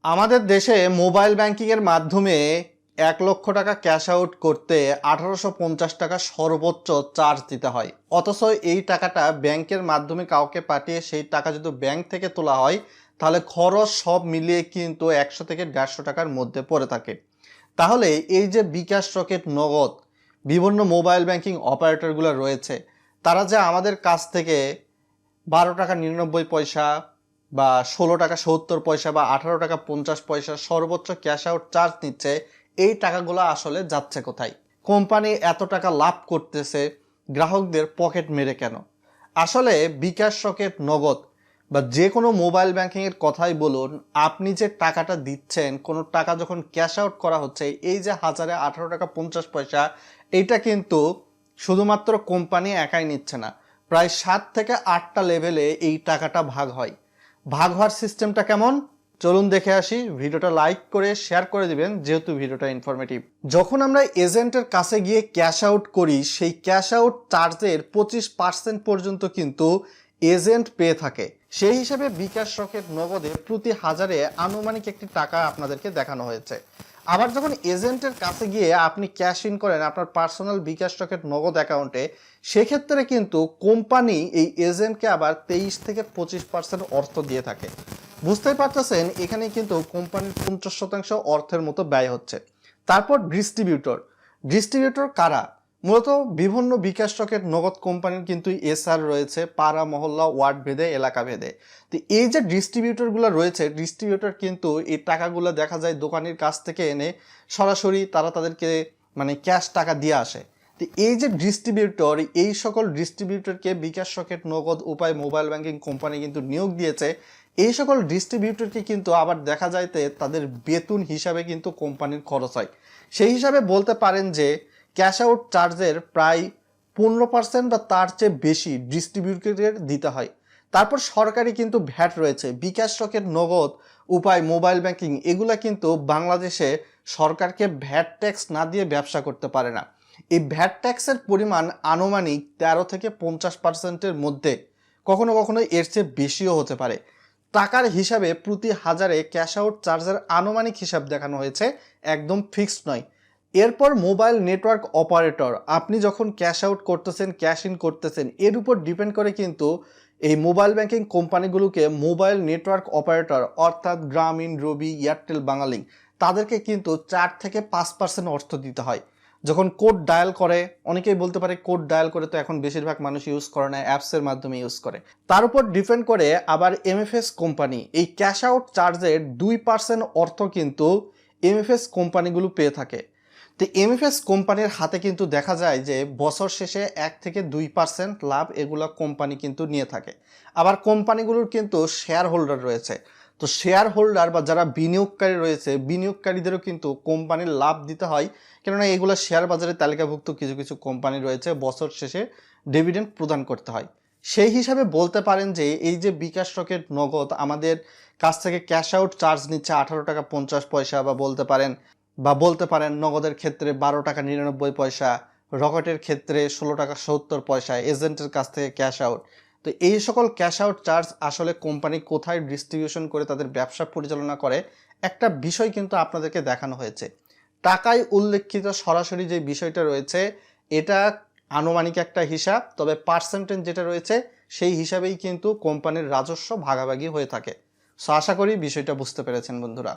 আমাদের দেশে mobile banking এর মাধ্যমে 1 লক্ষ টাকা ক্যাশ আউট করতে 1850 টাকা সর্বোচ্চ চার্জ দিতে হয়। অথচ এই টাকাটা ব্যাংকের মাধ্যমে কাউকে পাঠিয়ে সেই টাকা যদি ব্যাংক থেকে তোলা হয় তাহলে খরচ সব মিলিয়ে কিন্তু 100 থেকে 150 টাকার মধ্যে পড়ে থাকে। তাহলে এই যে বিকাশ, রকেট, নগদ বিভিন্ন মোবাইল ব্যাংকিং অপারেটরগুলো রয়েছে, তারা যে আমাদের কাছ থেকে 12 টাকা 99 পয়সা বা 16 টাকা 70 পয়সা বা 18 টাকা 50 পয়সা সর্বোচ্চ ক্যাশ আউট চার্জ নিচ্ছে, এই টাকাগুলো আসলে যাচ্ছে কোথায়? কোম্পানি এত টাকা লাভ করতেছে গ্রাহকদের পকেট মেরে কেন? আসলে বিকাশ, রকেট, নগদ বা যে কোনো মোবাইল ব্যাংকিংয়ের কথাই বলুন, আপনি যে টাকাটা দিচ্ছেন, কোনো টাকা যখন ক্যাশ আউট করা হচ্ছে, এই যে হাজারে 18 টাকা 50 পয়সা, এইটা কিন্তু শুধুমাত্র কোম্পানি একাই নিচ্ছে না, প্রায় 7 থেকে 8টা লেভেলে এই টাকাটা ভাগ হয়। ভাগ হওয়ার সিস্টেমটা কেমন চলুন দেখে আসি। ভিডিওটা লাইক করে শেয়ার করে দিবেন যেহেতু ভিডিওটা ইনফরমেটিভ। যখন আমরা এজেন্টের কাছে গিয়ে ক্যাশ আউট করি, সেই ক্যাশ আউট চার্জের 25% পর্যন্ত কিন্তু এজেন্ট পেয়ে থাকে। সেই হিসেবে বিকাশ, রকেট, নগদে প্রতি হাজারে আনুমানিক একটি টাকা আপনাদেরকে দেখানো হয়েছে। আবার যখন এজেন্টের কাছে গিয়ে আপনি ক্যাশ ইন করেন আপনার পার্সোনাল বিকাশ, রকেট, নগদ অ্যাকাউন্টে, সেক্ষেত্রে কিন্তু কোম্পানি এই এজেন্টকে আবার 23 থেকে 25% অর্থ দিয়ে থাকে। বুঝতেই পারতেছেন এখানে কিন্তু কোম্পানির 50% অর্থের মতো ব্যয় হচ্ছে। তারপর ডিস্ট্রিবিউটর কারা? মূলত বিভিন্ন বিকাশ, রকেট, নগদ কোম্পানির কিন্তু এসআর রয়েছে পাড়া, মহল্লা, ওয়ার্ড ভেদে, এলাকা ভেদে। তো এই যে ডিস্ট্রিবিউটরগুলো রয়েছে, ডিস্ট্রিবিউটর কিন্তু এই টাকাগুলো দেখা যায় দোকানের কাছ থেকে এনে সরাসরি তারা তাদেরকে ক্যাশ টাকা দিয়ে আসে। তো এই যে ডিস্ট্রিবিউটর, এই সকল ডিস্ট্রিবিউটরকে বিকাশ, রকেট, নগদ উপায় মোবাইল ব্যাংকিং কোম্পানি কিন্তু নিয়োগ দিয়েছে। এই সকল ডিস্ট্রিবিউটরকে কিন্তু আবার দেখা যাইতে তাদের বেতন হিসাবে কিন্তু কোম্পানির খরচ হয়। সেই হিসাবে বলতে পারেন যে ক্যাশ আউট চার্জের প্রায় 15% বা তার চেয়ে বেশি ডিস্ট্রিবিউটরের দিতে হয়। তারপর সরকারি কিন্তু ভ্যাট রয়েছে। বিকাশ, রকেট, নগদ উপায় মোবাইল ব্যাংকিং এগুলা কিন্তু বাংলাদেশে সরকারকে ভ্যাট ট্যাক্স না দিয়ে ব্যবসা করতে পারে না। এই ভ্যাট ট্যাক্সের পরিমাণ আনুমানিক 13 থেকে 50%-এর মধ্যে, কখনো কখনো এর চেয়ে বেশিও হতে পারে। টাকার হিসাবে প্রতি হাজারে ক্যাশ আউট চার্জের আনুমানিক হিসাব দেখানো হয়েছে, একদম ফিক্সড নয়। এরপর মোবাইল নেটওয়ার্ক অপারেটর, আপনি যখন ক্যাশ আউট করতেছেন, ক্যাশ ইন করতেছেন, এর উপর ডিপেন্ড করে কিন্তু এই মোবাইল ব্যাংকিং কোম্পানিগুলোকে মোবাইল নেটওয়ার্ক অপারেটর অর্থাৎ গ্রামীণ, রবি, এয়ারটেল, বাংলালিংক, তাদেরকে কিন্তু 4 থেকে 5% অর্থ দিতে হয়। যখন কোড ডায়াল করে, অনেকেই বলতে পারে কোড ডায়াল করে তো এখন বেশিরভাগ মানুষ ইউজ করে না, অ্যাপসের মাধ্যমে ইউজ করে। তার উপর ডিপেন্ড করে আবার এমএফএস কোম্পানি এই ক্যাশ আউট চার্জের 2% অর্থ কিন্তু এমএফএস কোম্পানিগুলো পেয়ে থাকে। তো এমএফএস কোম্পানির হাতে কিন্তু দেখা যায় যে বছর শেষে 1 থেকে 2% লাভ এগুলো কোম্পানি কিন্তু নিয়ে থাকে। আবার কোম্পানিগুলোর কিন্তু শেয়ার হোল্ডার রয়েছে। তো শেয়ার হোল্ডার বা যারা বিনিয়োগকারী রয়েছে, বিনিয়োগকারীদেরও কিন্তু কোম্পানির লাভ দিতে হয়, কেননা এগুলো শেয়ার বাজারে তালিকাভুক্ত কিছু কিছু কোম্পানি রয়েছে, বছর শেষে ডিভিডেন্ড প্রদান করতে হয়। সেই হিসাবে বলতে পারেন যে এই যে বিকাশ, রকেট, নগদ আমাদের কাছ থেকে ক্যাশ আউট চার্জ নিচ্ছে 18 টাকা 50 পয়সা, বা বলতে পারেন নগদের ক্ষেত্রে 12 টাকা 99 পয়সা, রকেটের ক্ষেত্রে 16 টাকা 70 পয়সা এজেন্টের কাছ থেকে ক্যাশ আউট। তো এই সকল ক্যাশ আউট চার্জ আসলে কোম্পানি কোথায় ডিস্ট্রিবিউশন করে তাদের ব্যবসা পরিচালনা করে, একটা বিষয় কিন্তু আপনাদেরকে দেখানো হয়েছে। টাকায় উল্লেখিত সরাসরি যে বিষয়টা রয়েছে এটা আনুমানিক একটা হিসাব, তবে পার্সেন্টেজ যেটা রয়েছে সেই হিসাবেই কিন্তু কোম্পানির রাজস্ব ভাগাভাগি হয়ে থাকে। সো আশা করি বিষয়টা বুঝতে পেরেছেন বন্ধুরা।